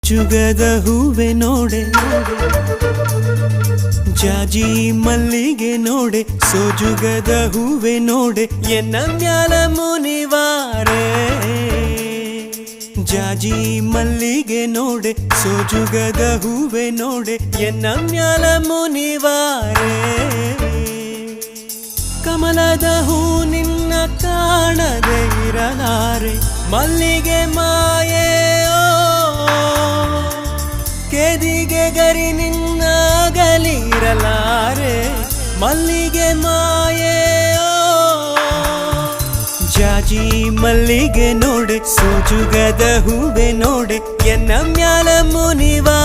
ಸೋಜುಗದ ಹೂವೆ ನೋಡೆ ಜಾಜಿ ಮಲ್ಲಿಗೆ ನೋಡೆ ಸೋಜುಗದ ಹೂವೆ ನೋಡೆ ಎನ್ನ ಮ್ಯಾಲ ಮುನಿವಾರೆ ಜಾಜಿ ಮಲ್ಲಿಗೆ ನೋಡೆ ಸೋಜುಗದ ಹೂವೆ ನೋಡೆ ಎನ್ನ ಮ್ಯಾಲ ಮುನಿವಾರೆ ಕಮಲದ ಹೂ ನಿನ್ನ ಕಾಣದೆ ಇರಲಾರೆ ಮಲ್ಲಿಗೆ ಮಾಯೆ ಕೇದಿಗೆ ಗರಿ ನಿನ್ನ ಗಲಿರಲಾರೆ ಮಲ್ಲಿಗೆ ಮಾಯೆ ಜಾಜಿ ಮಲ್ಲಿಗೆ ನೋಡೆ ಸೋಜುಗದ ಹೂವೆ ನೋಡೆ ಎನ್ನ ಮ್ಯಾಲ ಮುನಿವಾ